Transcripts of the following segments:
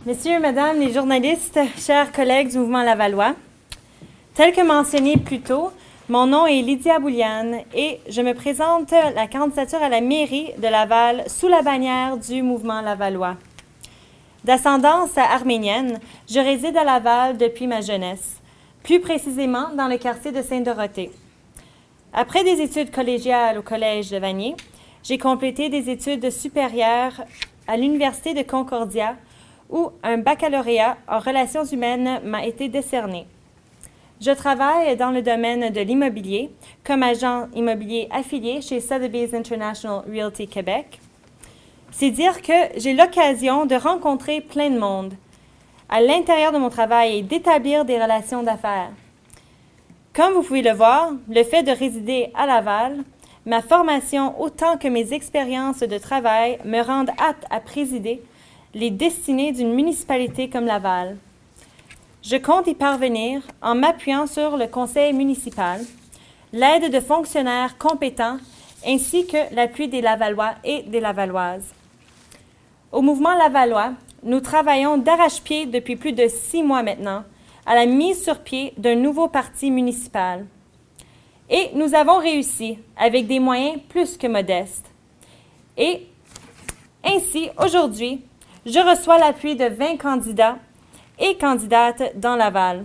Messieurs, Mesdames les journalistes, chers collègues du mouvement Lavallois, tel que mentionné plus tôt, mon nom est Lydia Bouliane et je me présente la candidature à la mairie de Laval sous la bannière du mouvement Lavallois. D'ascendance arménienne, je réside à Laval depuis ma jeunesse, plus précisément dans le quartier de Sainte-Dorothée. Après des études collégiales au Collège de Vanier, j'ai complété des études supérieures à l'Université de Concordia, où un baccalauréat en relations humaines m'a été décerné. Je travaille dans le domaine de l'immobilier comme agent immobilier affilié chez Sotheby's International Realty Québec. C'est dire que j'ai l'occasion de rencontrer plein de monde à l'intérieur de mon travail et d'établir des relations d'affaires. Comme vous pouvez le voir, le fait de résider à Laval, ma formation autant que mes expériences de travail me rendent apte à présider les destinées d'une municipalité comme Laval. Je compte y parvenir en m'appuyant sur le conseil municipal, l'aide de fonctionnaires compétents ainsi que l'appui des Lavallois et des Lavalloises. Au mouvement Lavallois, nous travaillons d'arrache-pied depuis plus de 6 mois maintenant à la mise sur pied d'un nouveau parti municipal. Et nous avons réussi avec des moyens plus que modestes. Et ainsi, aujourd'hui, je reçois l'appui de 20 candidats et candidates dans Laval.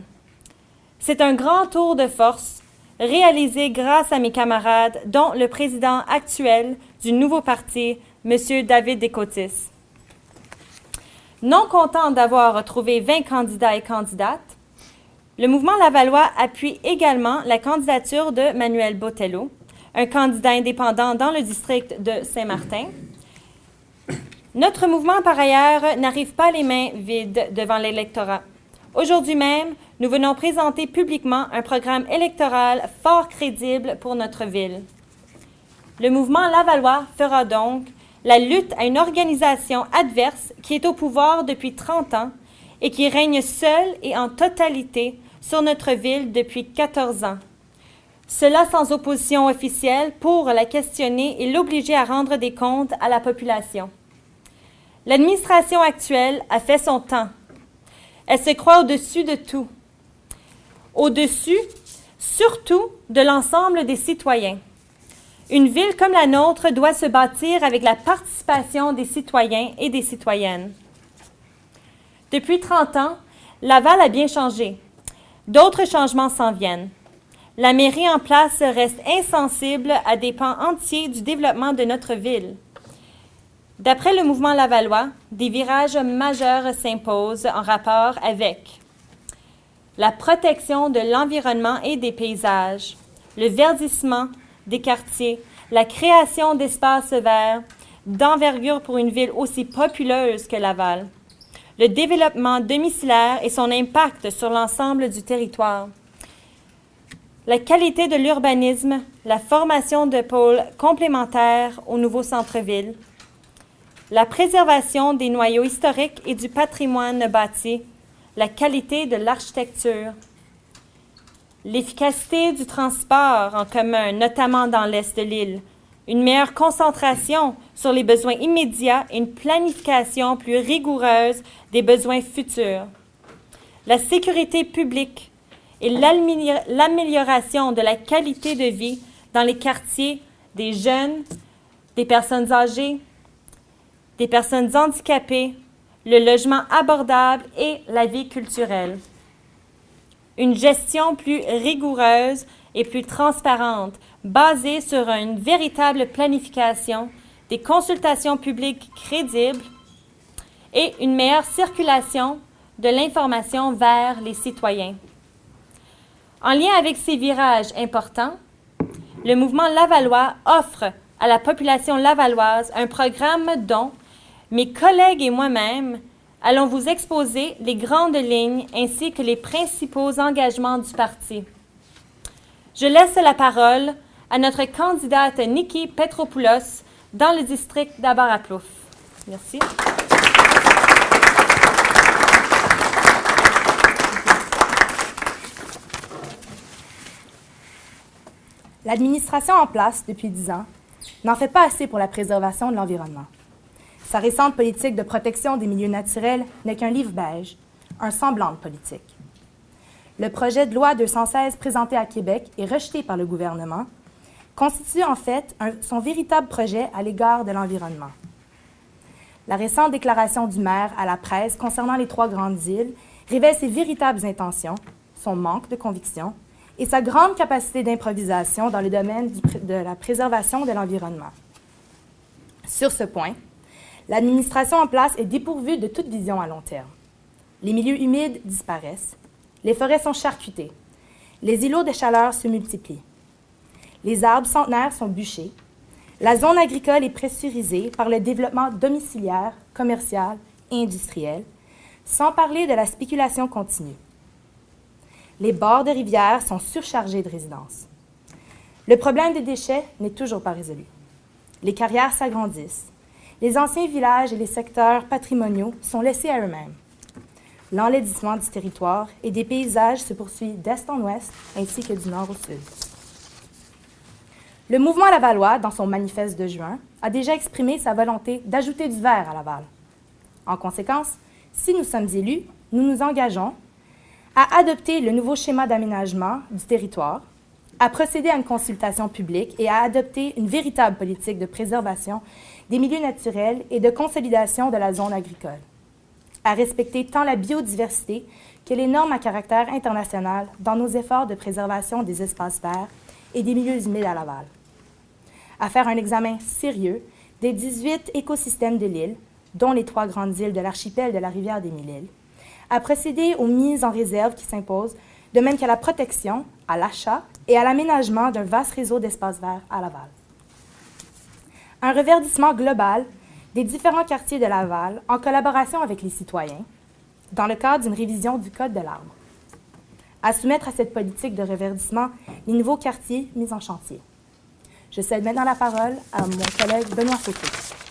C'est un grand tour de force réalisé grâce à mes camarades, dont le président actuel du nouveau parti, M. David Descotis. Non content d'avoir retrouvé 20 candidats et candidates, le mouvement Lavallois appuie également la candidature de Manuel Botello, un candidat indépendant dans le district de Saint-Martin. Notre mouvement, par ailleurs, n'arrive pas les mains vides devant l'électorat. Aujourd'hui même, nous venons présenter publiquement un programme électoral fort crédible pour notre ville. Le mouvement Lavallois fera donc la lutte à une organisation adverse qui est au pouvoir depuis 30 ans et qui règne seule et en totalité sur notre ville depuis 14 ans. Cela sans opposition officielle pour la questionner et l'obliger à rendre des comptes à la population. L'administration actuelle a fait son temps. Elle se croit au-dessus de tout. Au-dessus, surtout, de l'ensemble des citoyens. Une ville comme la nôtre doit se bâtir avec la participation des citoyens et des citoyennes. Depuis 30 ans, Laval a bien changé. D'autres changements s'en viennent. La mairie en place reste insensible à des pans entiers du développement de notre ville. D'après le mouvement Lavallois, des virages majeurs s'imposent en rapport avec la protection de l'environnement et des paysages, le verdissement des quartiers, la création d'espaces verts, d'envergure pour une ville aussi populeuse que Laval, le développement domiciliaire et son impact sur l'ensemble du territoire, la qualité de l'urbanisme, la formation de pôles complémentaires au nouveau centre-ville, la préservation des noyaux historiques et du patrimoine bâti, la qualité de l'architecture, l'efficacité du transport en commun, notamment dans l'est de l'île, une meilleure concentration sur les besoins immédiats et une planification plus rigoureuse des besoins futurs, la sécurité publique et l'amélioration de la qualité de vie dans les quartiers des jeunes, des personnes âgées, des personnes handicapées, le logement abordable et la vie culturelle. Une gestion plus rigoureuse et plus transparente, basée sur une véritable planification, des consultations publiques crédibles et une meilleure circulation de l'information vers les citoyens. En lien avec ces virages importants, le mouvement Lavallois offre à la population lavalloise un programme dont mes collègues et moi-même allons vous exposer les grandes lignes ainsi que les principaux engagements du parti. Je laisse la parole à notre candidate Niki Petropoulos dans le district d'Abaraplouf. Merci. L'administration en place depuis 10 ans n'en fait pas assez pour la préservation de l'environnement. Sa récente politique de protection des milieux naturels n'est qu'un livre beige, un semblant de politique. Le projet de loi 216 présenté à Québec et rejeté par le gouvernement constitue en fait son véritable projet à l'égard de l'environnement. La récente déclaration du maire à la presse concernant les 3 grandes îles révèle ses véritables intentions, son manque de conviction et sa grande capacité d'improvisation dans le domaine de la préservation de l'environnement. Sur ce point, l'administration en place est dépourvue de toute vision à long terme. Les milieux humides disparaissent, les forêts sont charcutées, les îlots de chaleur se multiplient, les arbres centenaires sont bûchés, la zone agricole est pressurisée par le développement domiciliaire, commercial et industriel, sans parler de la spéculation continue. Les bords de rivières sont surchargés de résidences. Le problème des déchets n'est toujours pas résolu. Les carrières s'agrandissent. Les anciens villages et les secteurs patrimoniaux sont laissés à eux-mêmes. L'enlaidissement du territoire et des paysages se poursuit d'est en ouest ainsi que du nord au sud. Le mouvement Lavallois, dans son manifeste de juin, a déjà exprimé sa volonté d'ajouter du vert à Laval. En conséquence, si nous sommes élus, nous nous engageons à adopter le nouveau schéma d'aménagement du territoire, à procéder à une consultation publique et à adopter une véritable politique de préservation des milieux naturels et de consolidation de la zone agricole, à respecter tant la biodiversité que les normes à caractère international dans nos efforts de préservation des espaces verts et des milieux humides à Laval, à faire un examen sérieux des 18 écosystèmes de l'île, dont les 3 grandes îles de l'archipel de la rivière des Mille-Îles, à procéder aux mises en réserve qui s'imposent, de même qu'à la protection, à l'achat et à l'aménagement d'un vaste réseau d'espaces verts à Laval. Un reverdissement global des différents quartiers de Laval en collaboration avec les citoyens, dans le cadre d'une révision du Code de l'arbre. À soumettre à cette politique de reverdissement les nouveaux quartiers mis en chantier. Je cède maintenant la parole à mon collègue Benoît Foucault.